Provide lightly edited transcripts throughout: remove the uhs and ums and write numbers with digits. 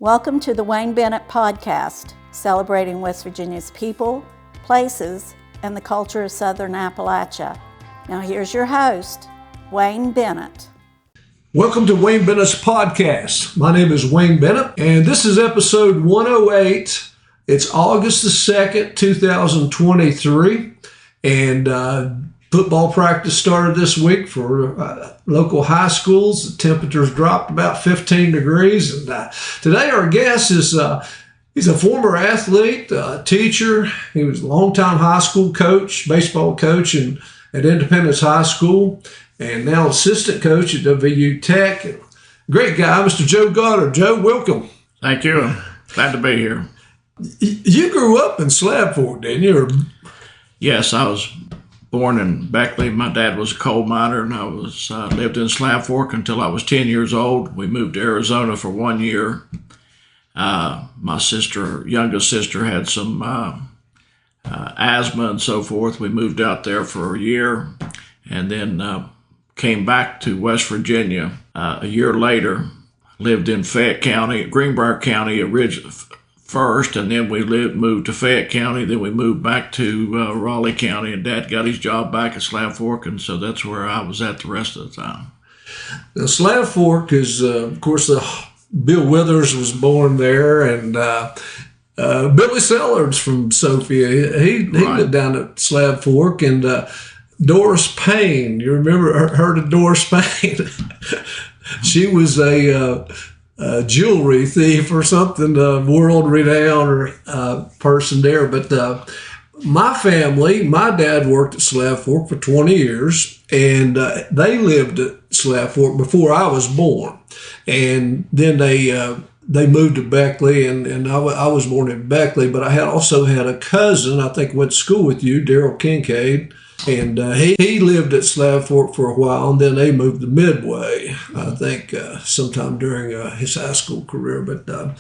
Welcome to the Wayne Bennett Podcast, celebrating West Virginia's people, places, and the culture of Southern Appalachia. Now here's your host, Wayne Bennett. Welcome to Wayne Bennett's Podcast. My name is Wayne Bennett, and this is episode 108. It's August the 2nd, 2023, and football practice started this week for local high schools. The temperatures dropped about 15 degrees. And today our guest is he's a former athlete, teacher. He was a longtime high school coach, baseball coach at Independence High School, and now assistant coach at WVU Tech. Great guy, Mr. Joe Goddard. Joe, welcome. Thank you. Glad to be here. You grew up in Slab Fork, didn't you? Yes, I was born in Beckley. My dad was a coal miner, and I lived in Slab Fork until I was 10 years old. We moved to Arizona for 1 year. My youngest sister, had some asthma and so forth. We moved out there for a year, and then came back to West Virginia a year later. Lived in Fayette County, Greenbrier County first, and then we moved to Fayette County. Then we moved back to Raleigh County, and Dad got his job back at Slab Fork, and so that's where I was at the rest of the time. Now, Slab Fork is, of course, Bill Withers was born there, and Billy Sellards from Sophia. He lived down at Slab Fork, and Doris Payne. You heard of Doris Payne? She was a jewelry thief or something, world-renowned person there. But my family, my dad worked at Slab Fork for 20 years, and they lived at Slab Fork before I was born. And then they moved to Beckley, and I was born in Beckley, but I also had a cousin, I think went to school with you, Daryl Kincaid, and he lived at Slab Fork for a while, and then they moved to Midway, I think, sometime during his high school career. But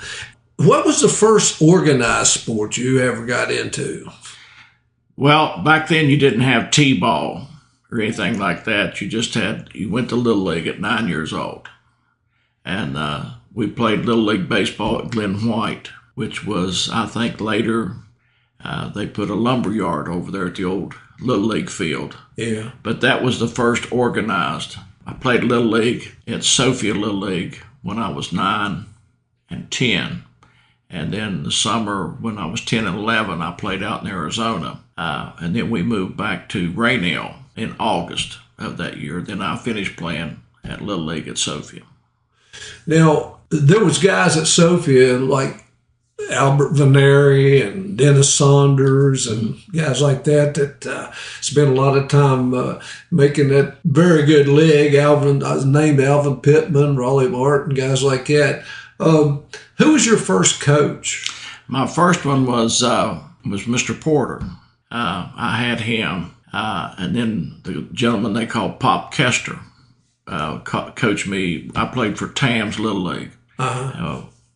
what was the first organized sport you ever got into? Well, back then you didn't have T-ball or anything like that. You went to Little League at 9 years old. And we played Little League baseball at Glen White, which was, I think, later they put a lumber yard over there at the old Little League field. Yeah. But that was the first organized. I played Little League at Sophia Little League when I was 9 and 10. And then the summer when I was 10 and 11, I played out in Arizona. And then we moved back to Raynell in August of that year. Then I finished playing at Little League at Sophia. Now, there was guys at Sophia like Albert Veneri and Dennis Saunders and guys like that spent a lot of time making that very good league. I was named Alvin Pittman, Raleigh Martin, guys like that. Who was your first coach? My first one was Mr. Porter. I had him. And then the gentleman they called Pop Kester coached me. I played for Tam's Little League.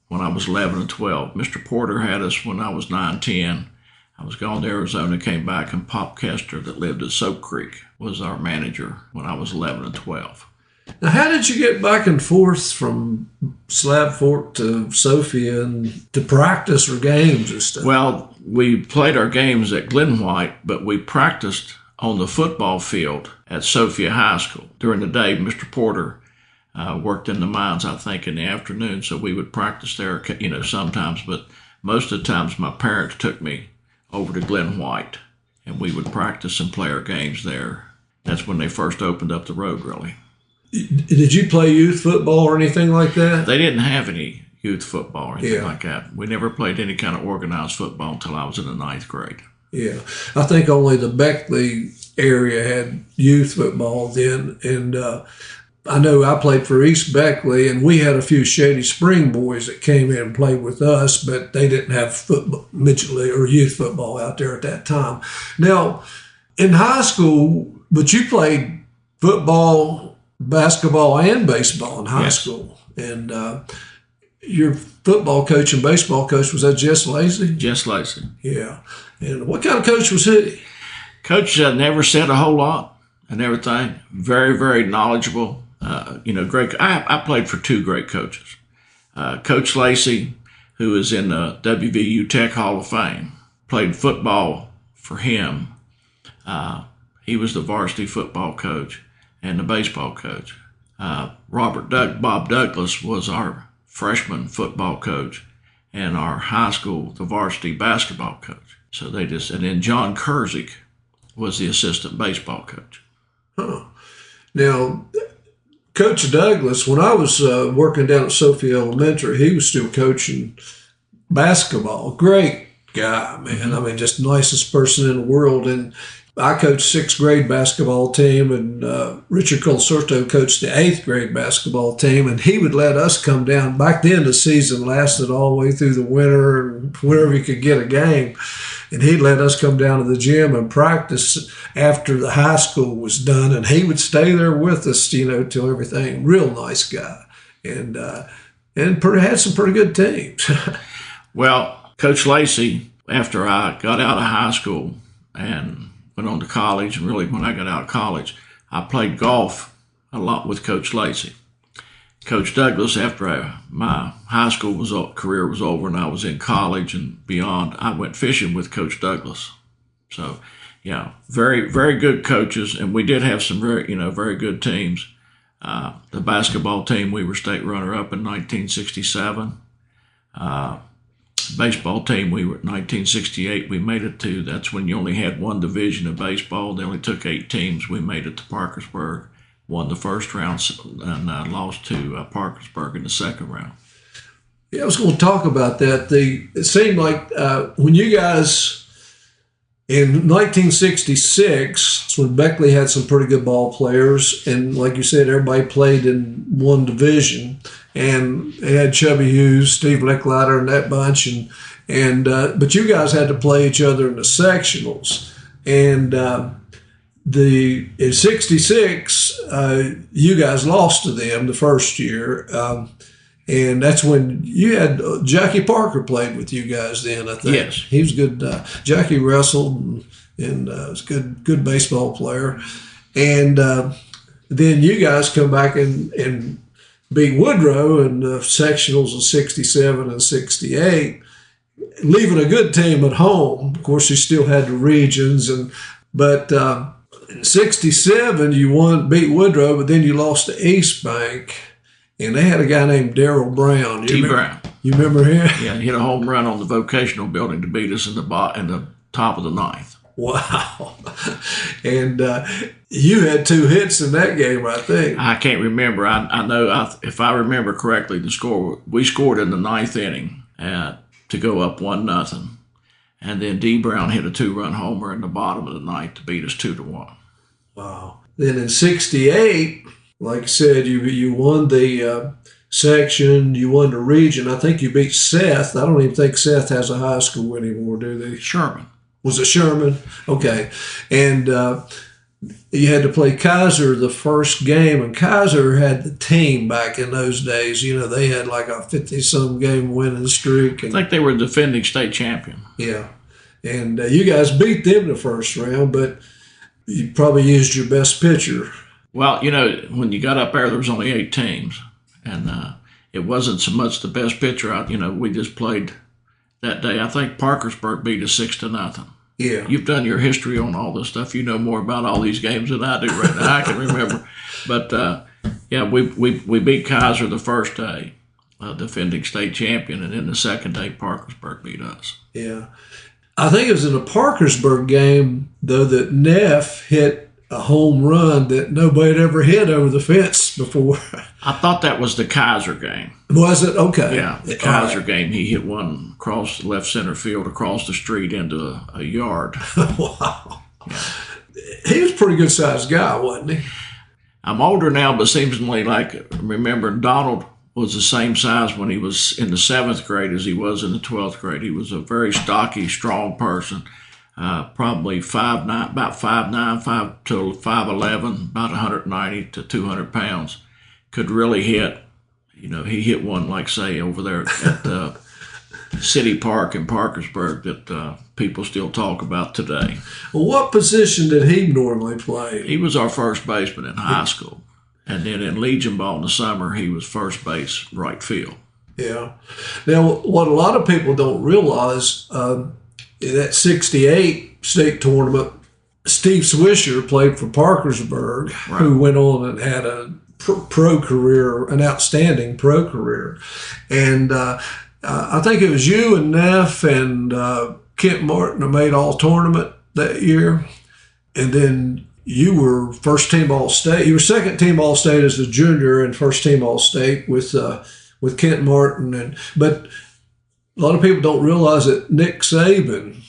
When I was 11 and 12. Mr. Porter had us when I was 9, 10. I was gone to Arizona, came back, and Pop Kester, that lived at Soap Creek, was our manager when I was 11 and 12. Now, how did you get back and forth from Slab Fork to Sophia and to practice or games and stuff? Well, we played our games at Glen White, but we practiced on the football field at Sophia High School. During the day, Mr. Porter worked in the mines, I think, in the afternoon, so we would practice there, sometimes. But most of the times, my parents took me over to Glen White, and we would practice and play our games there. That's when they first opened up the road, really. Did you play youth football or anything like that? They didn't have any youth football or anything like that. We never played any kind of organized football until I was in the 9th grade. Yeah, I think only the Beckley area had youth football then, and I know I played for East Beckley, and we had a few Shady Spring boys that came in and played with us, but they didn't have football, midget league or youth football out there at that time. Now, in high school, but you played football, basketball, and baseball in high school. And your football coach and baseball coach, was that Jess Lacey? Jess Lacey. Yeah. And what kind of coach was he? Coach never said a whole lot and everything. Very, very knowledgeable. Great. I played for two great coaches. Coach Lacey, who is in the WVU Tech Hall of Fame, played football for him. He was the varsity football coach and the baseball coach. Bob Douglas was our freshman football coach, and our high school, the varsity basketball coach. So and then John Kurzik was the assistant baseball coach. Huh. Now, Coach Douglas, when I was working down at Sophia Elementary, he was still coaching basketball. Great guy, man. I mean, just nicest person in the world. And I coached 6th grade basketball team, and Richard Colcerto coached the 8th grade basketball team, and he would let us come down. Back then, the season lasted all the way through the winter and whenever you could get a game. And he'd let us come down to the gym and practice after the high school was done, and he would stay there with us, till everything. Real nice guy, and had some pretty good teams. Well, Coach Lacey, after I got out of high school and went on to college, and really when I got out of college, I played golf a lot with Coach Lacey. Coach Douglas, after my high school career was over and I was in college and beyond, I went fishing with Coach Douglas. So, yeah, very, very good coaches, and we did have some very good teams. The basketball team, we were state runner-up in 1967. Baseball team, we were 1968. We made it to, that's when you only had one division of baseball. They only took 8 teams. We made it to Parkersburg, won the first round, and lost to Parkersburg in the second round. Yeah, I was going to talk about that. It seemed like when you guys, in 1966, that's when Beckley had some pretty good ball players, and like you said, everybody played in one division. And they had Chubby Hughes, Steve Licklider, and that bunch, but you guys had to play each other in the sectionals. And in '66, you guys lost to them the first year, and that's when you had Jackie Parker played with you guys. Then I think yes, he was good. Jackie wrestled and was a good baseball player, and then you guys come back and beat Woodrow in the sectionals of '67 and '68, leaving a good team at home. Of course, you still had the regions, but in '67 you beat Woodrow, but then you lost to East Bank, and they had a guy named Darrell Brown. Brown. You remember him? Yeah, he hit a home run on the vocational building to beat us in the top of the ninth. Wow. And you had 2 hits in that game, I think. I can't remember. I know if I remember correctly, we scored in the 9th inning to go up 1-0. And then D. Brown hit a 2-run homer in the bottom of the 9th to beat us 2-1. Wow. Then in '68, like I said, you won the section, you won the region. I think you beat Seth. I don't even think Seth has a high school anymore, do they? Sherman. Was it Sherman? Okay. And you had to play Kaiser the first game, and Kaiser had the team back in those days. They had like a 50-some game winning streak. And, I think they were defending state champion. Yeah. And you guys beat them the first round, but you probably used your best pitcher. Well, when you got up there was only 8 teams, and it wasn't so much the best pitcher out. We just played that day. I think Parkersburg beat us 6-0. Yeah. You've done your history on all this stuff. You know more about all these games than I do right now. I can remember. But, we beat Kaiser the first day, defending state champion, and then the second day Parkersburg beat us. Yeah. I think it was in the Parkersburg game, though, that Neff hit a home run that nobody had ever hit over the fence before. I thought that was the Kaiser game. Was it? Okay. Yeah, the Kaiser game. He hit one across left center field, across the street into a yard. Wow. Yeah. He was a pretty good-sized guy, wasn't he? I'm older now, but seems to me like remembering Donald was the same size when he was in the 7th grade as he was in the 12th grade. He was a very stocky, strong person. Probably 5'9", about 5'9", 5 to 5'11", about 190 to 200 pounds. Could really hit. He hit one, like say, over there at City Park in Parkersburg that people still talk about today. Well, what position did he normally play? He was our first baseman in high school. And then in Legion Ball in the summer, he was first base, right field. Yeah. Now, what a lot of people don't realize, in that '68 state tournament, Steve Swisher played for Parkersburg, who went on and had a pro career, an outstanding pro career. And I think it was you and Neff and Kent Martin who made all tournament that year. And then you were first team All-State. You were second team All-State as a junior and first team All-State with Kent Martin. But a lot of people don't realize that Nick Saban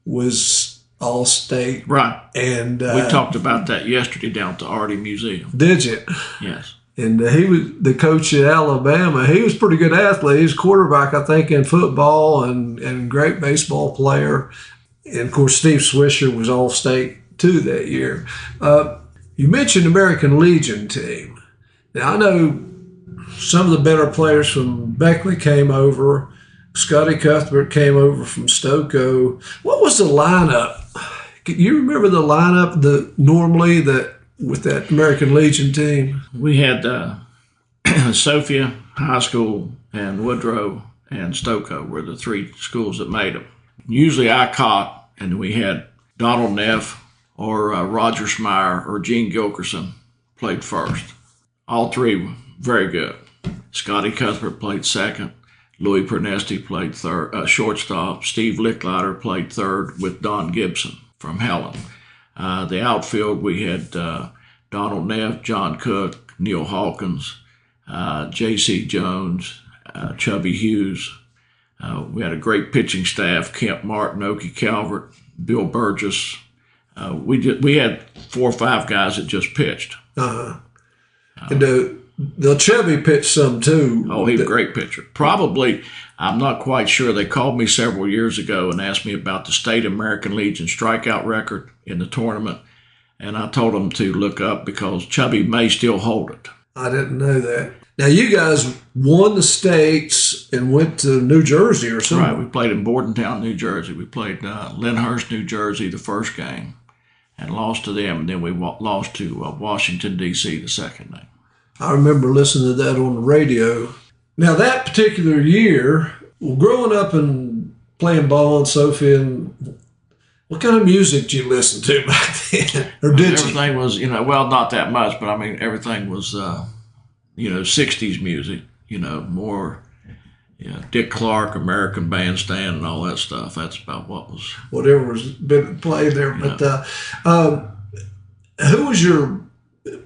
was All-State. Right. And we talked about that yesterday down at the Arty Museum. Did you? Yes. And he was the coach at Alabama. He was a pretty good athlete. He was quarterback, I think, in football and great baseball player. And, of course, Steve Swisher was All-State, too, that year. You mentioned American Legion team. Now, I know some of the better players from Beckley came over. Scotty Cuthbert came over from Stokoe. What was the lineup? Can you remember the lineup normally with that American Legion team? We had Sophia High School and Woodrow and Stokoe were the three schools that made them. Usually I caught, and we had Donald Neff or Roger Schmeier or Gene Gilkerson played first. All three were very good. Scotty Cuthbert played second. Louis Pernesti played third, shortstop. Steve Licklider played third with Don Gibson from Helen. The outfield, we had Donald Neff, John Cook, Neil Hawkins, J.C. Jones, Chubby Hughes. We had a great pitching staff, Kemp Martin, Okie Calvert, Bill Burgess. We had 4 or 5 guys that just pitched. Uh-huh. And the Chubby pitched some too. Oh, he's a great pitcher. Probably, I'm not quite sure. They called me several years ago and asked me about the State American Legion strikeout record in the tournament. And I told them to look up because Chubby may still hold it. I didn't know that. Now, you guys won the states and went to New Jersey or something. Right. We played in Bordentown, New Jersey. We played Lyndhurst, New Jersey the first game and lost to them. And then we lost to Washington, D.C. the second game. I remember listening to that on the radio. Now, that particular year, growing up and playing ball in Sophia, and what kind of music did you listen to back then? Or did everything was, well, not that much, but I mean, everything was, 60s music, more Dick Clark, American Bandstand, and all that stuff. That's about what was. Whatever was been played there. But who was your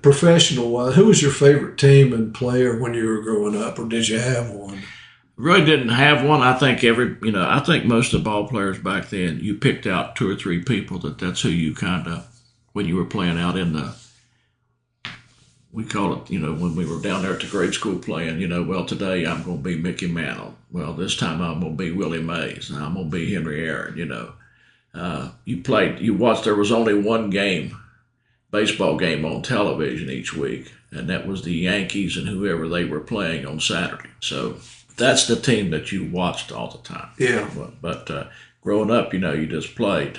professional, who was your favorite team and player when you were growing up, or did you have one? Really didn't have one. I think I think most of the ball players back then, you picked out 2 or 3 people that's who you kind of, when you were playing out in the, we call it, when we were down there at the grade school playing, well, today I'm going to be Mickey Mantle. Well, this time I'm going to be Willie Mays. And I'm going to be Henry Aaron, You watched, there was only one baseball game on television each week, and that was the Yankees and whoever they were playing on Saturday. So that's the team that you watched all the time. Yeah. But growing up, you just played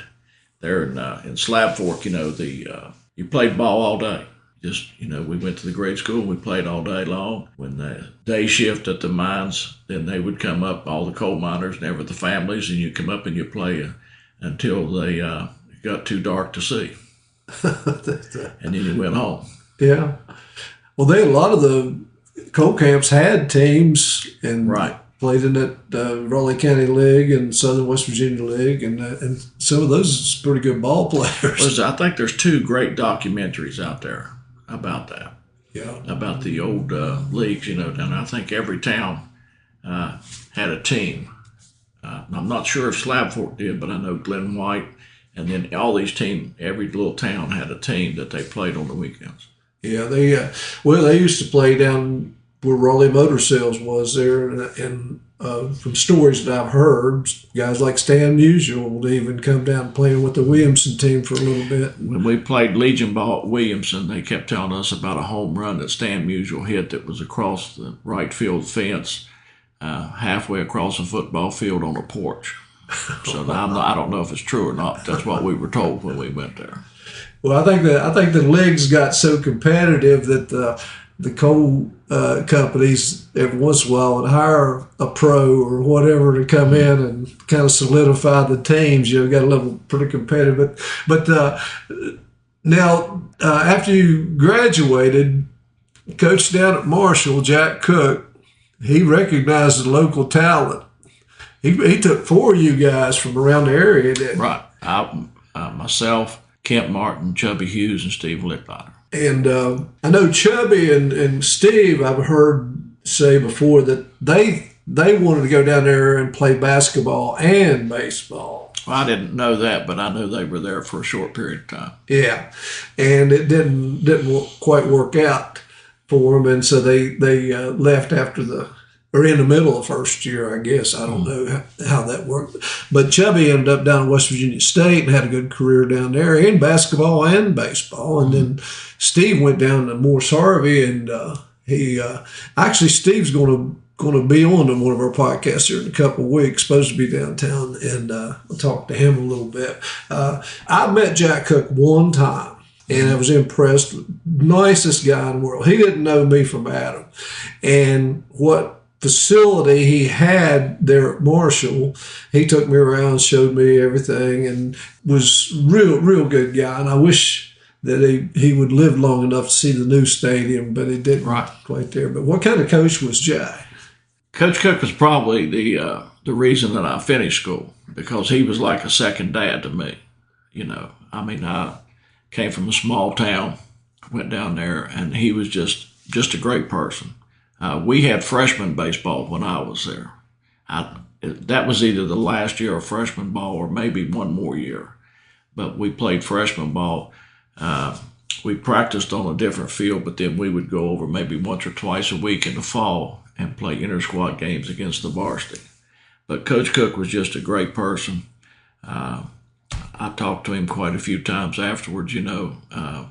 there in Slab Fork. You played ball all day. We went to the grade school and we played all day long. When the day shift at the mines, then they would come up, all the coal miners and the families, and you come up and you play until they got too dark to see. And then you went home. Yeah. Well, a lot of the coal camps had teams and played in that Raleigh County League and Southern West Virginia League, and some of those pretty good ball players. I think there's 2 great documentaries out there about that. Yeah. About the old leagues, and I think every town had a team. I'm not sure if Slab Fork did, but I know Glen White. And then all these teams, every little town had a team that they played on the weekends. Yeah, they used to play down where Raleigh Motor Sales was there, and from stories that I've heard, guys like Stan Musial would even come down playing with the Williamson team for a little bit. When we played Legion ball at Williamson, they kept telling us about a home run that Stan Musial hit that was across the right field fence, halfway across the football field on a porch. So I don't know if it's true or not. That's what we were told when we went there. Well, I think the leagues got so competitive that the coal companies every once in a while would hire a pro or whatever to come in and kind of solidify the teams. You know, got a little pretty competitive. But now, after you graduated, coach down at Marshall, Jack Cook, he recognized the local talent. He took 4 of you guys from around the area. Right. Myself, Kent Martin, Chubby Hughes, and Steve Licklider. And I know Chubby and Steve, I've heard say before that they wanted to go down there and play basketball and baseball. Well, I didn't know that, but I knew they were there for a short period of time. Yeah, and it didn't quite work out for them, and so they left after or in the middle of the first year, I guess. I don't know how that worked. But Chubby ended up down at West Virginia State and had a good career down there in basketball and baseball. And then Steve went down to Morse Harvey, and actually Steve's going to be on one of our podcasts here in a couple of weeks, supposed to be downtown, and I'll talk to him a little bit. I met Jack Cook one time, and I was impressed. Nicest guy in the world. He didn't know me from Adam. And what facility he had there at Marshall, he took me around, showed me everything, and was real good guy. And I wish that he would live long enough to see the new stadium, but he didn't quite there. But what kind of coach was Jack? Coach Cook was probably the reason that I finished school, because he was like a second dad to me. You know, I mean, I came from a small town, went down there, and he was just a great person. We had freshman baseball when I was there. That was either the last year of freshman ball or maybe one more year. But we played freshman ball. We practiced on a different field, but then we would go over maybe once or twice a week in the fall and play inter-squad games against the varsity. But Coach Cook was just a great person. I talked to him quite a few times afterwards, you know,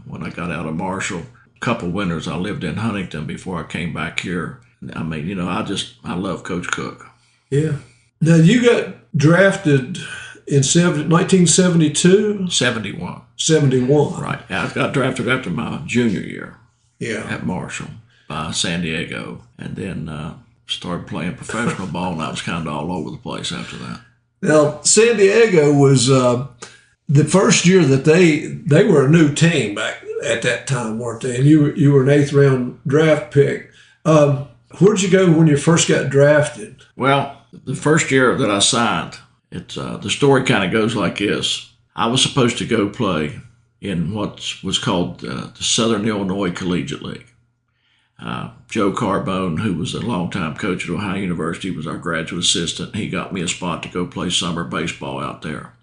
when I got out of Marshall. Couple winters I lived in Huntington before I came back here. I mean, you know, I love Coach Cook. Yeah. Now, you got drafted in 1972? 71. 71. Right. I got drafted after my junior year at Marshall by San Diego, and then started playing professional ball, and I was kind of all over the place after that. Now, San Diego was the first year that they were a new team back at that time, weren't they? And you were an 8th round draft pick. Where'd you go when you first got drafted? Well, the first year that I signed, the story kind of goes like this. I was supposed to go play in what was called the Southern Illinois Collegiate League. Joe Carbone, who was a longtime coach at Ohio University, was our graduate assistant. He got me a spot to go play summer baseball out there.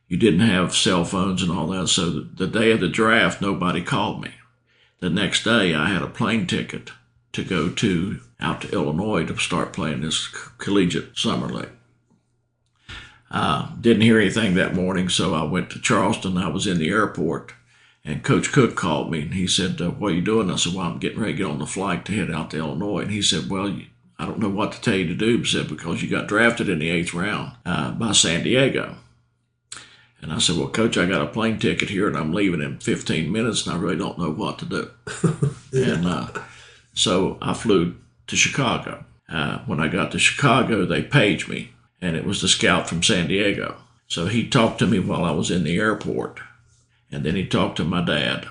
You didn't have cell phones and all that, so the day of the draft, nobody called me. The next day, I had a plane ticket to go out to Illinois to start playing this collegiate summer league. Didn't hear anything that morning, so I went to Charleston. I was in the airport, and Coach Cook called me, and he said, what are you doing? I said, well, I'm getting ready to get on the flight to head out to Illinois. And he said, well, I don't know what to tell you to do. He said, because you got drafted in the 8th round by San Diego. And I said, well, Coach, I got a plane ticket here, and I'm leaving in 15 minutes, and I really don't know what to do. And so I flew to Chicago. When I got to Chicago, they paged me, and it was the scout from San Diego. So he talked to me while I was in the airport, and then he talked to my dad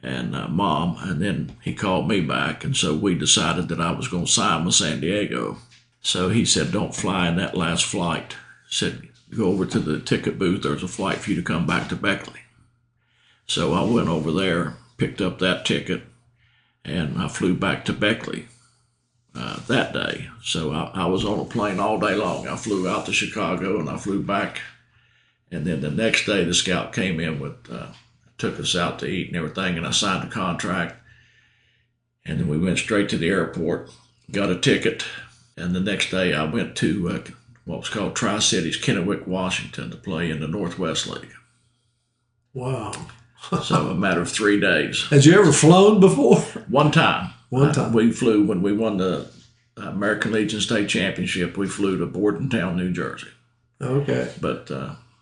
and Mom, and then he called me back, and so we decided that I was going to sign with San Diego. So he said, don't fly in that last flight. He said, go over to the ticket booth. There's a flight for you to come back to Beckley. So I went over there, picked up that ticket, and I flew back to Beckley that day. So I was on a plane all day long. I flew out to Chicago, and I flew back. And then the next day, the scout came in took us out to eat and everything, and I signed a contract. And then we went straight to the airport, got a ticket, and the next day I went to what was called Tri-Cities, Kennewick, Washington, to play in the Northwest League. Wow. So a matter of 3 days. Had you ever flown before? One time. One time. We flew when we won the American Legion State Championship. We flew to Bordentown, New Jersey. Okay. But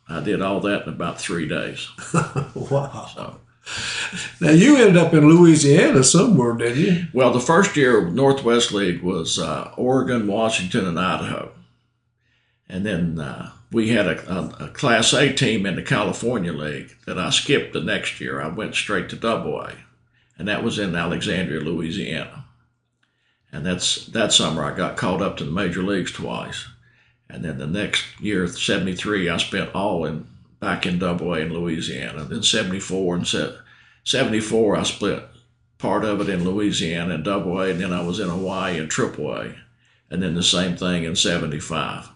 I did all that in about 3 days. Wow. So Now, you ended up in Louisiana somewhere, didn't you? Well, the first year of Northwest League was Oregon, Washington, and Idaho. And then we had a Class A team in the California League that I skipped the next year. I went straight to Double-A, and that was in Alexandria, Louisiana. And that summer I got called up to the major leagues twice. And then the next year, 73, I spent back in Double-A in Louisiana. Then 74 and 74, I split part of it in Louisiana and Double-A, and then I was in Hawaii and Triple-A. And then the same thing in 75.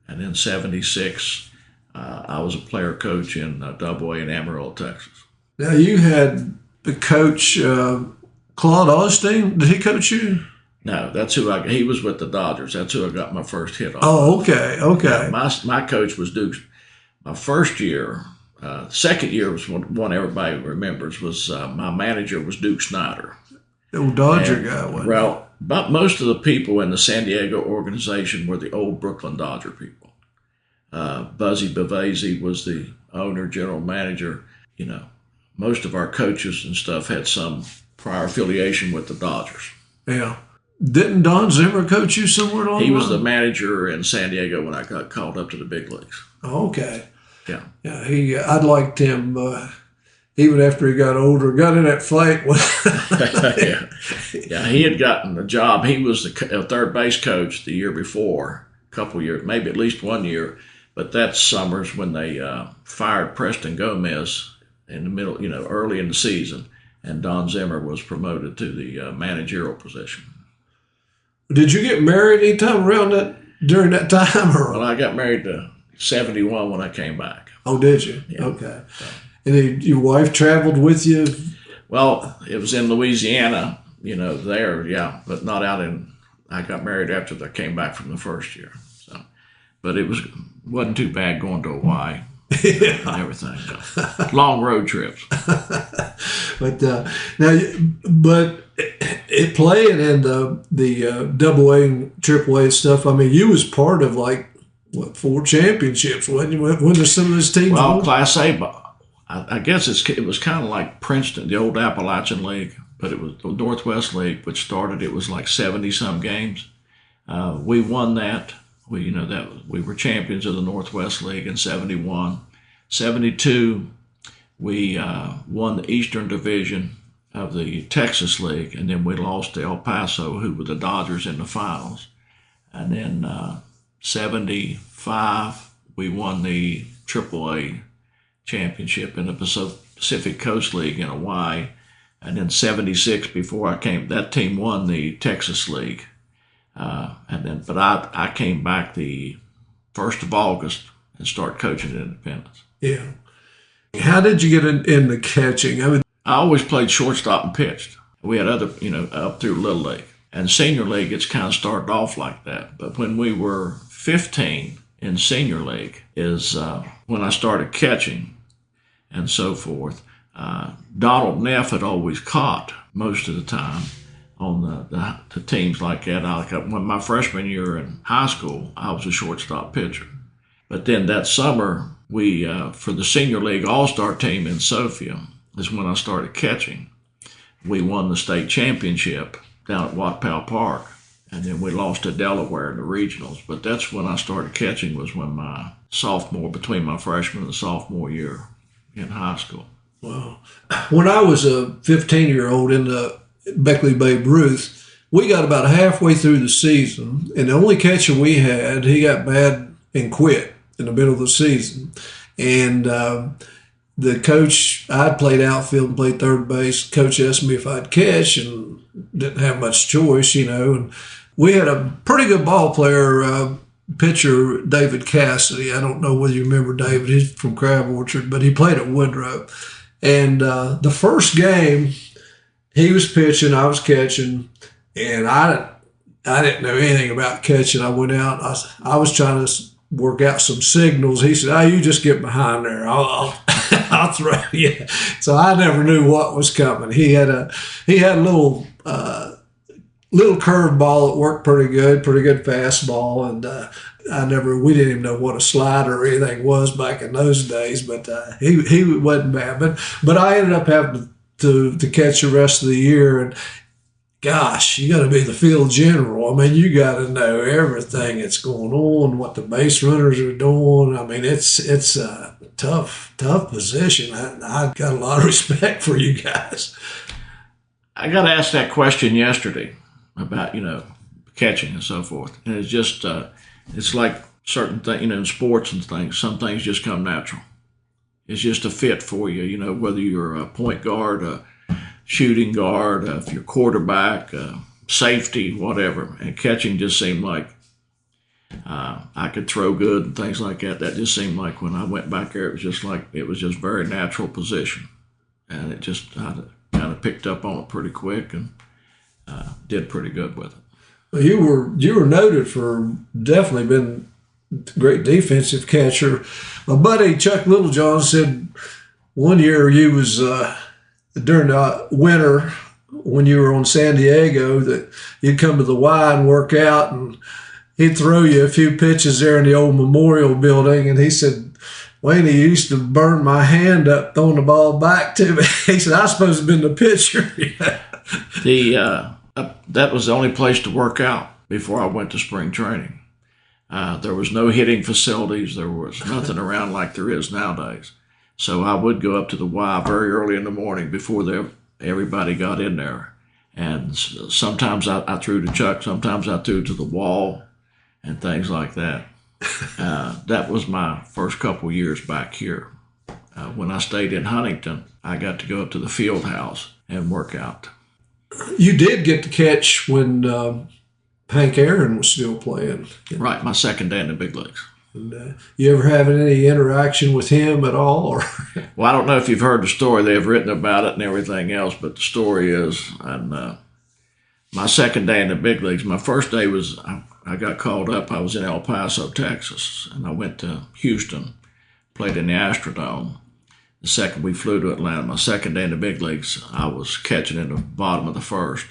And then 76, I was a player coach in Double-A in Amarillo, Texas. Now, you had the coach, Claude Osteen. Did he coach you? No, that's who he was with the Dodgers. That's who I got my first hit on. Oh, okay. Yeah, my coach was Duke. My first year, second year was one everybody remembers, was my manager was Duke Snyder. The old Dodger guy, wasn't he? Well, but most of the people in the San Diego organization were the old Brooklyn Dodger people. Buzzy Bavasi was the owner, general manager. You know, most of our coaches and stuff had some prior affiliation with the Dodgers. Yeah. Didn't Don Zimmer coach you somewhere along the line? He was the manager in San Diego when I got called up to the big leagues. Oh, okay. Yeah. Yeah, I liked him even after he got older. Got in that fight. Yeah, he had gotten the job. He was the third base coach the year before, a couple years, maybe at least 1 year. But that summer's when they fired Preston Gomez in the middle, early in the season, and Don Zimmer was promoted to the managerial position. Did you get married anytime during that time? Well, I got married to 71 when I came back. Oh, did you? Yeah. Okay. And your wife traveled with you? Well, it was in Louisiana, there, yeah, but not out in. I got married after I came back from the first year. So, but wasn't too bad going to Hawaii and everything. So, long road trips. But it playing in the Double-A and Triple-A stuff. I mean, you was part of 4 championships, wasn't you? When there's some of those teams? Well, Class A. I guess it was kind of like Princeton, the old Appalachian League, but it was the Northwest League, which started. It was like 70-some games. We won that. We were champions of the Northwest League in 71. 72, we won the Eastern Division of the Texas League, and then we lost to El Paso, who were the Dodgers in the finals. And then 75, we won the Triple-A championship in the Pacific Coast League in Hawaii. And then 76, before I came, that team won the Texas League. But I came back the 1st of August and started coaching at Independence. Yeah. How did you get into catching? I always played shortstop and pitched. We had other, up through Little League. And Senior League, it's kind of started off like that. But when we were 15 in Senior League is when I started catching and so forth. Donald Neff had always caught most of the time on the teams like that. When my freshman year in high school, I was a shortstop pitcher. But then that summer, we for the Senior League All-Star team in Sophia is when I started catching. We won the state championship down at Watpal Park, and then we lost to Delaware in the regionals. But that's when I started catching, was when between my freshman and sophomore year in high school. Wow. When I was a 15-year-old in the Beckley Babe Ruth, we got about halfway through the season, and the only catcher we had, he got bad and quit in the middle of the season. And the coach, I'd played outfield and played third base. Coach asked me if I'd catch and didn't have much choice, And we had a pretty good ball player, pitcher David Cassidy. I don't know whether you remember David. He's from Crab Orchard, but he played at Woodrow. And the first game, he was pitching, I was catching, and I didn't know anything about catching. I went out. I was trying to work out some signals. He said, you just get behind there. I'll throw you. So I never knew what was coming. He had a little curve ball that worked pretty good fastball. And we didn't even know what a slider or anything was back in those days, but he wasn't bad. But I ended up having to catch the rest of the year, and gosh, you got to be the field general. I mean, you got to know everything that's going on, what the base runners are doing. I mean, it's a tough position. I got a lot of respect for you guys. I got asked that question yesterday about, catching and so forth. And it's just, it's like certain things, in sports and things, some things just come natural. It's just a fit for you, whether you're a point guard, a shooting guard, if you're quarterback, safety, whatever. And catching just seemed like I could throw good and things like that. That just seemed like when I went back there, it was just very natural position. And I kind of picked up on it pretty quick and did pretty good with it. Well, you were noted for definitely been a great defensive catcher. My buddy Chuck Littlejohn said one year you was during the winter when you were on San Diego that you'd come to the Y and work out, and he'd throw you a few pitches there in the old Memorial Building, and he said, Wayne, he used to burn my hand up throwing the ball back to me. He said, I suppose have been the pitcher. That was the only place to work out before I went to spring training. There was no hitting facilities. There was nothing around like there is nowadays. So I would go up to the Y very early in the morning before everybody got in there. And sometimes I threw to Chuck, sometimes I threw to the wall and things like that. That was my first couple years back here. When I stayed in Huntington, I got to go up to the field house and work out. You did get to catch when Hank Aaron was still playing. Right, my second day in the big leagues. And, you ever having any interaction with him at all? Or? Well, I don't know if you've heard the story. They've written about it and everything else, but the story is, and my second day in the big leagues, my first day was, I got called up. I was in El Paso, Texas, and I went to Houston, played in the Astrodome. The second we flew to Atlanta, my second day in the big leagues, I was catching in the bottom of the first,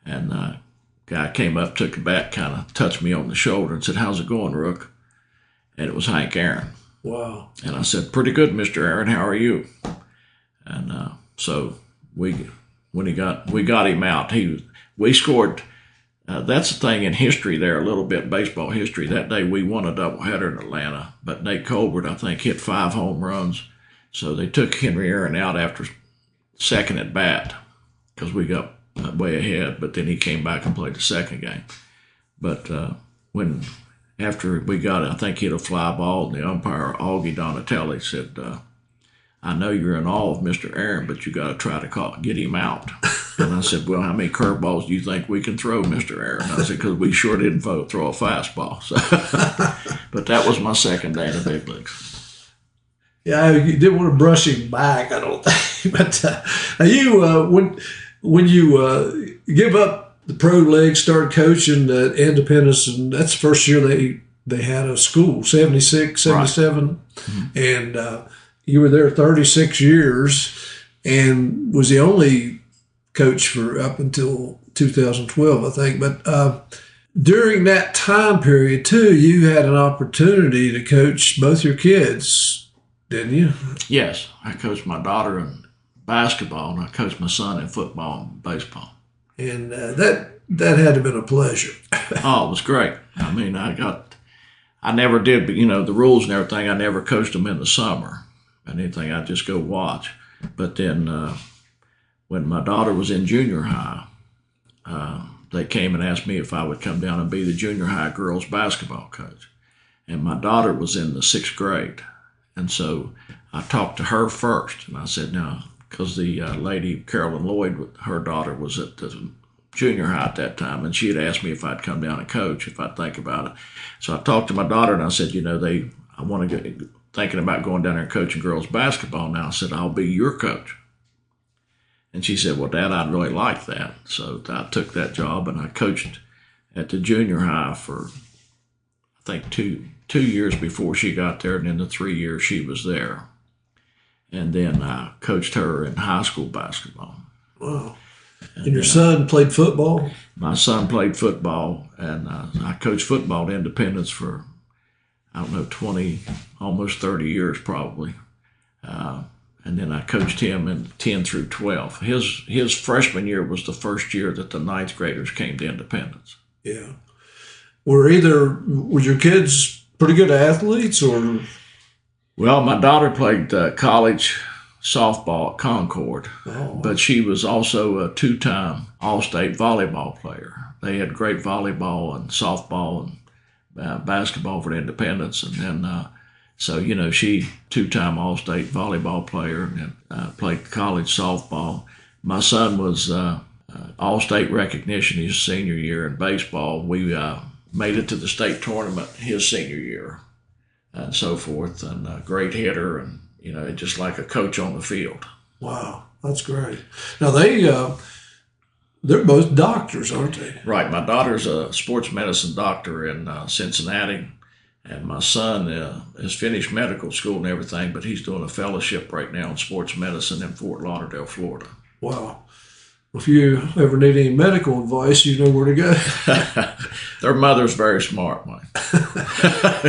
and guy came up, took the bat, kind of touched me on the shoulder and said, how's it going, Rook? And it was Hank Aaron. Wow. And I said, pretty good, Mr. Aaron, how are you? And so we got him out. We scored. That's the thing in history there, a little bit baseball history. That day we won a doubleheader in Atlanta, but Nate Colbert, I think, hit 5 home runs. So they took Henry Aaron out after second at bat because we got way ahead, but then he came back and played the second game. But after we got it, I think he hit a fly ball, and the umpire, Augie Donatelli, said, I know you're in awe of Mr. Aaron, but you got to try to get him out. And I said, well, how many curveballs do you think we can throw, Mr. Aaron? I said, because we sure didn't throw a fastball. So, but that was my second day in the big leagues. Yeah, you didn't want to brush him back, I don't think. But you, when you give up the pro league, started coaching at Independence, and that's the first year they had a school, 76, 77. Right. Mm-hmm. And you were there 36 years and was the only coach for up until 2012, I think. But during that time period, too, you had an opportunity to coach both your kids, didn't you? Yes. I coached my daughter in basketball, and I coached my son in football and baseball. And that had to have been a pleasure. Oh, it was great. I mean, I never did, but, the rules and everything, I never coached them in the summer. Anything, I'd just go watch. But then when my daughter was in junior high, they came and asked me if I would come down and be the junior high girls basketball coach. And my daughter was in the 6th grade. And so I talked to her first. And I said, no, because the lady, Carolyn Lloyd, her daughter was at the junior high at that time. And she had asked me if I'd come down and coach, if I'd think about it. So I talked to my daughter and I said, I want to get thinking about going down there and coaching girls basketball now. I said, I'll be your coach. And she said, well, Dad, I'd really like that. So I took that job, and I coached at the junior high for, I think, two years before she got there, and then the 3 years she was there. And then I coached her in high school basketball. Wow. And your son played football? My son played football, and I coached football at Independence for I don't know, 20, almost 30 years probably. And then I coached him in 10 through 12. His freshman year was the first year that the ninth graders came to Independence. Yeah. Were your kids pretty good athletes, or? Well, my daughter played college softball at Concord, but she was also a two-time All-State volleyball player. They had great volleyball and softball and basketball for Independence, and then she two-time All-State volleyball player and played college softball. My son was All-State recognition his senior year in baseball. We made it to the state tournament his senior year, and so forth, and a great hitter, and just like a coach on the field. Wow, that's great. Now they're both doctors, aren't they? Right. My daughter's a sports medicine doctor in Cincinnati, and my son has finished medical school and everything, but he's doing a fellowship right now in sports medicine in Fort Lauderdale, Florida. Wow. If you ever need any medical advice, you know where to go. Their mother's very smart, Mike.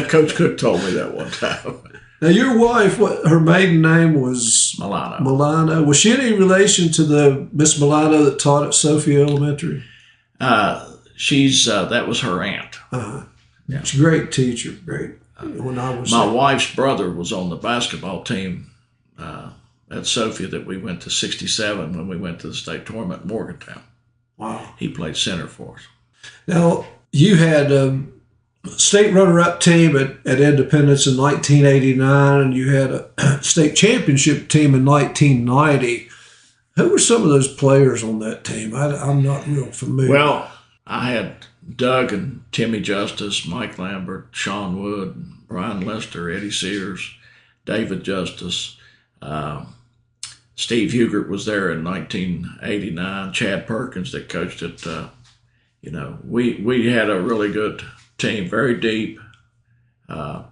Coach Cook told me that one time. Now, your wife, her maiden name was? Milano. Milano. Was she any relation to the Miss Milano that taught at Sophia Elementary? That was her aunt. Uh-huh. Yeah. She's a great teacher. Great. When I was my wife's brother was on the basketball team at Sophia that we went to 67 when we went to the state tournament in Morgantown. Wow. He played center for us. Now, you had a state runner-up team at Independence in 1989, and you had a state championship team in 1990. Who were some of those players on that team? I'm not real familiar. Well, I had Doug and Timmy Justice, Mike Lambert, Sean Wood, Brian Lester, Eddie Sears, David Justice. Steve Hugert was there in 1989. Chad Perkins that coached it. We had a really good team, very deep,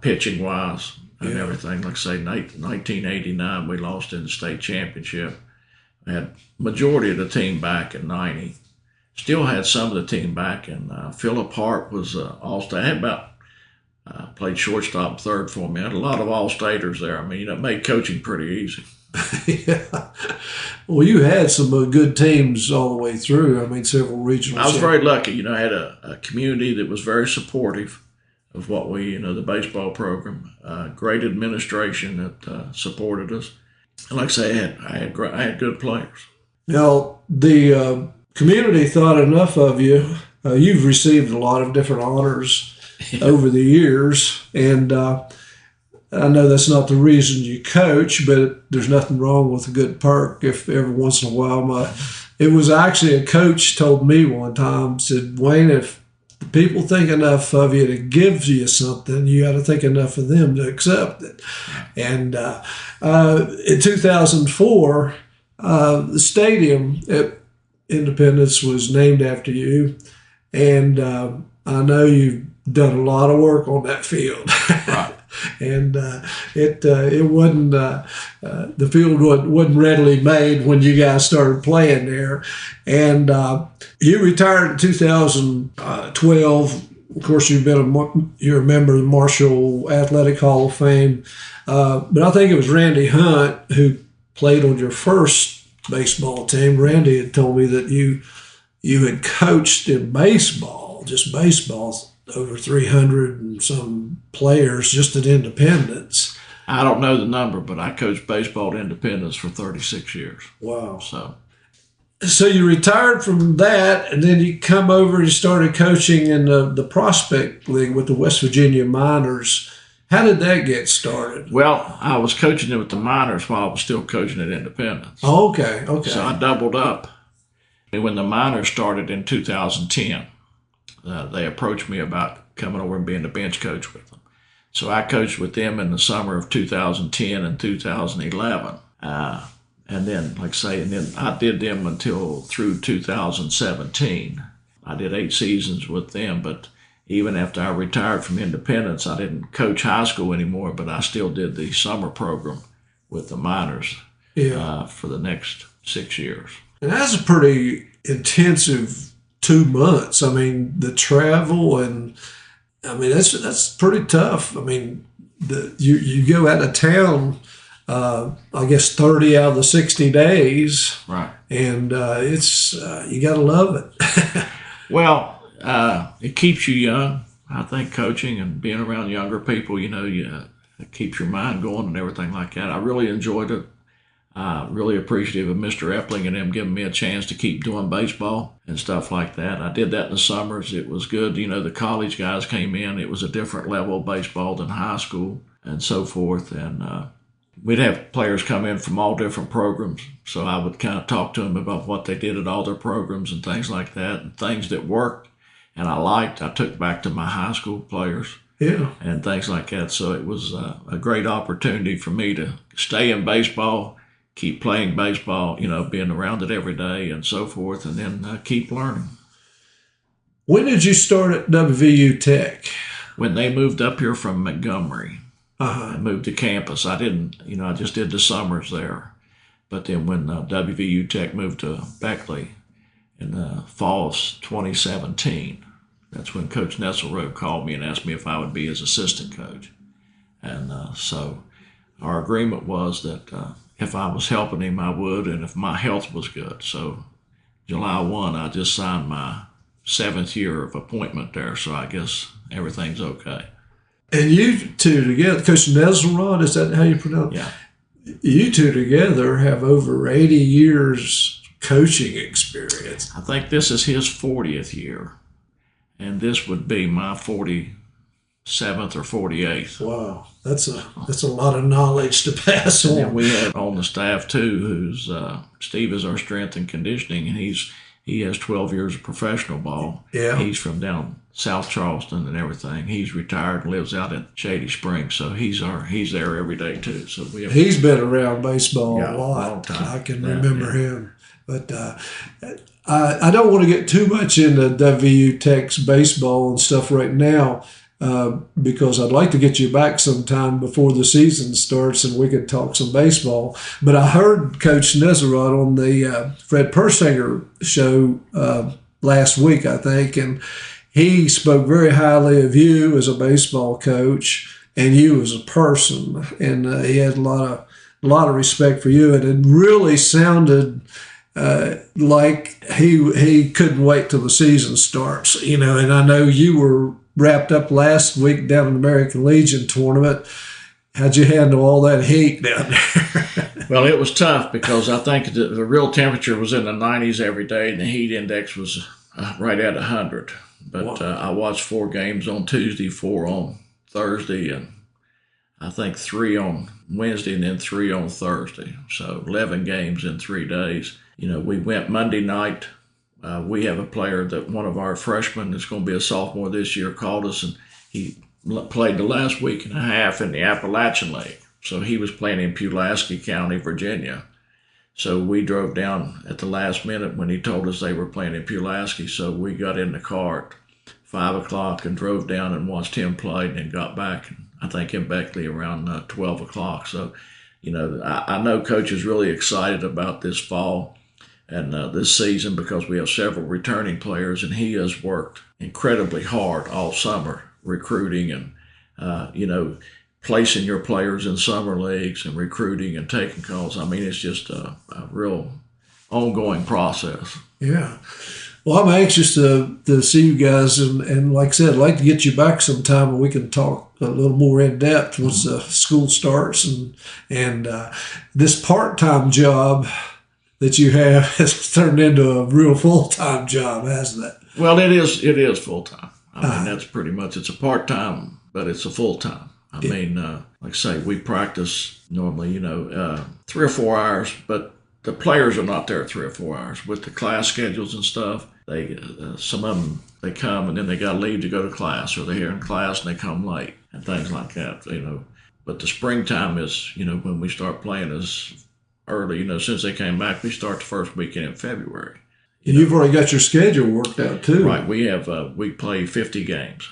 pitching wise and everything. Like I say, 1989 we lost in the state championship. We had majority of the team back in 90. Still had some of the team back, and Philip Hart was all-state. I had played shortstop, third for me. I had a lot of all-staters there. I mean, it made coaching pretty easy. Yeah. Well, you had some good teams all the way through. I mean, several regional. I was very lucky. I had a community that was very supportive of what the baseball program. Great administration that supported us. And like I say, I had good players. Now, the community thought enough of you. You've received a lot of different honors over the years, and I know that's not the reason you coach, but there's nothing wrong with a good perk if every once in a while. It was actually a coach told me one time, said, Wayne, if the people think enough of you to give you something, you got to think enough of them to accept it. And in 2004, the stadium at Independence was named after you, and I know you've done a lot of work on that field. Right. And it wasn't the field wasn't readily made when you guys started playing there. And you retired in 2012. Of course, you're a member of the Marshall Athletic Hall of Fame. But I think it was Randy Hunt who played on your first baseball team. Randy had told me that you had coached in baseball, just baseball, over 300 and some players just at Independence. I don't know the number, but I coached baseball at Independence for 36 years. Wow. So you retired from that, and then you come over and you started coaching in the Prospect League with the West Virginia Miners. How did that get started? Well, I was coaching it with the Miners while I was still coaching at Independence. Oh, okay. So I doubled up. And when the Miners started in 2010, they approached me about coming over and being the bench coach with them. So I coached with them in the summer of 2010 and 2011. And then, like I say, I did them through 2017. I did 8 seasons with them, but even after I retired from Independence, I didn't coach high school anymore, but I still did the summer program with the Miners for the next 6 years. And that's a pretty intensive 2 months. I mean, the travel and I mean, that's pretty tough. I mean, you go out of town, I guess 30 out of the 60 days, Right. and it's you got to love it. Well, it keeps you young. I think coaching and being around younger people, it keeps your mind going and everything like that. I really enjoyed it. Really appreciative of Mr. Epling and him giving me a chance to keep doing baseball and stuff like that. I did that in the summers. It was good. The college guys came in. It was a different level of baseball than high school and so forth. And we'd have players come in from all different programs. So I would kind of talk to them about what they did at all their programs and things like that, and things that worked and I liked. I took back to my high school players. Yeah. And things like that. So it was a great opportunity for me to stay in baseball, keep playing baseball, being around it every day and so forth, and then keep learning. When did you start at WVU Tech? When they moved up here from Montgomery, Uh-huh. I moved to campus. I didn't, I just did the summers there. But then when WVU Tech moved to Beckley in the fall of 2017, that's when Coach Nesselrode called me and asked me if I would be his assistant coach. And so our agreement was that if I was helping him, I would, and if my health was good. So July 1, I just signed my 7th year of appointment there, so I guess everything's okay. And you two together, Coach Nesselrod, is that how you pronounce it? Yeah. You two together have over 80 years coaching experience. I think this is his 40th year, and this would be my 47th or 48th. Wow, that's a lot of knowledge to pass on. And we have on the staff too, who's Steve is our strength and conditioning, and he has 12 years of professional ball. Yeah. He's from down South Charleston and everything. He's retired and lives out in Shady Springs, so he's there every day too. So he's been around baseball Yeah, a lot. long time. I can Yeah, remember him. But I don't want to get too much into WVU Tech's baseball and stuff right now. Because I'd like to get you back sometime before the season starts and we could talk some baseball. But I heard Coach Nesselrod on the Fred Persinger show last week, I think, and he spoke very highly of you as a baseball coach and you as a person, and he had a lot of respect for you, and it really sounded like he couldn't wait till the season starts, and I know you were wrapped up last week down in the American Legion tournament. How'd you handle all that heat down there? Well, it was tough because I think the real temperature was in the 90s every day, and the heat index was right at 100. But I watched 4 games on Tuesday, 4 on Thursday, and I think 3 on Wednesday, and then 3 on Thursday. So 11 games in 3 days. We went Monday night. We have a player that one of our freshmen that's going to be a sophomore this year called us, and he played the last week and a half in the Appalachian League. So he was playing in Pulaski County, Virginia. So we drove down at the last minute when he told us they were playing in Pulaski. So we got in the car at 5 o'clock and drove down and watched him play, and then got back, I think, in Beckley around 12 o'clock. So, I know Coach is really excited about this fall and this season because we have several returning players, and he has worked incredibly hard all summer recruiting and, placing your players in summer leagues and recruiting and taking calls. I mean, it's just a real ongoing process. Yeah. Well, I'm anxious to see you guys, and like I said, I'd like to get you back sometime and we can talk a little more in depth once school starts. And this part-time job that you have has turned into a real full-time job, hasn't it? Well, it is full-time. I mean, that's pretty much, it's a part-time, but it's a full-time. I mean, like I say, we practice normally, 3 or 4 hours, but the players are not there 3 or 4 hours. With the class schedules and stuff, some of them, they come and then they got to leave to go to class, or they're here in class and they come late and things like that, But the springtime is, when we start playing is early, since they came back, we start the first weekend in February. You've already got your schedule worked out too. Right. We play 50 games.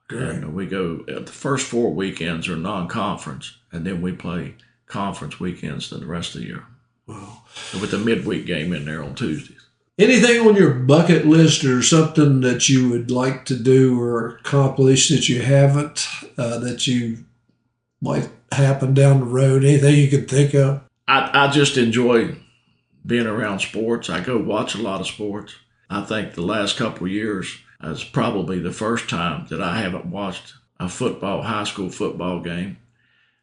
Great. And we go, the first 4 weekends are non-conference, and then we play conference weekends the rest of the year. Wow. With the midweek game in there on Tuesdays. Anything on your bucket list or something that you would like to do or accomplish that you haven't, that you might happen down the road? Anything you could think of? I just enjoy being around sports. I go watch a lot of sports. I think the last couple of years is probably the first time that I haven't watched a high school football game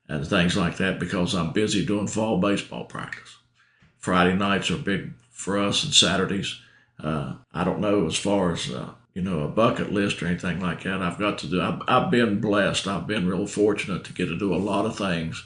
and things like that because I'm busy doing fall baseball practice. Friday nights are big for us and Saturdays. I don't know as far as, a bucket list or anything like that. I've been blessed. I've been real fortunate to get to do a lot of things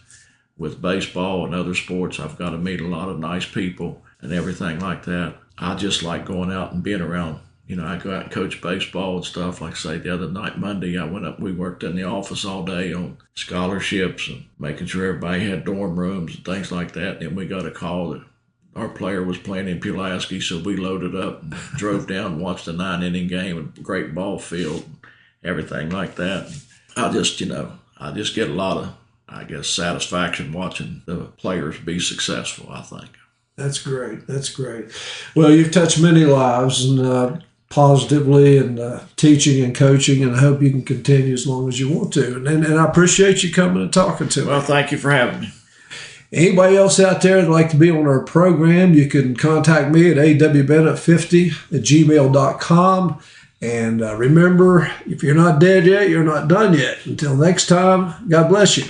with baseball and other sports. I've got to meet a lot of nice people and everything like that. I just like going out and being around. I go out and coach baseball and stuff. Like I say, the other night, Monday, I went up, we worked in the office all day on scholarships and making sure everybody had dorm rooms and things like that. And then we got a call that our player was playing in Pulaski, so we loaded up and drove down and watched a 9-inning game, a great ball field, everything like that. I just get a lot of, satisfaction watching the players be successful, I think. That's great. That's great. Well, you've touched many lives and positively and teaching and coaching, and I hope you can continue as long as you want to. And I appreciate you coming and talking to me. Well, thank you for having me. Anybody else out there that'd like to be on our program, you can contact me at awbennett50@gmail.com. And remember, if you're not dead yet, you're not done yet. Until next time, God bless you.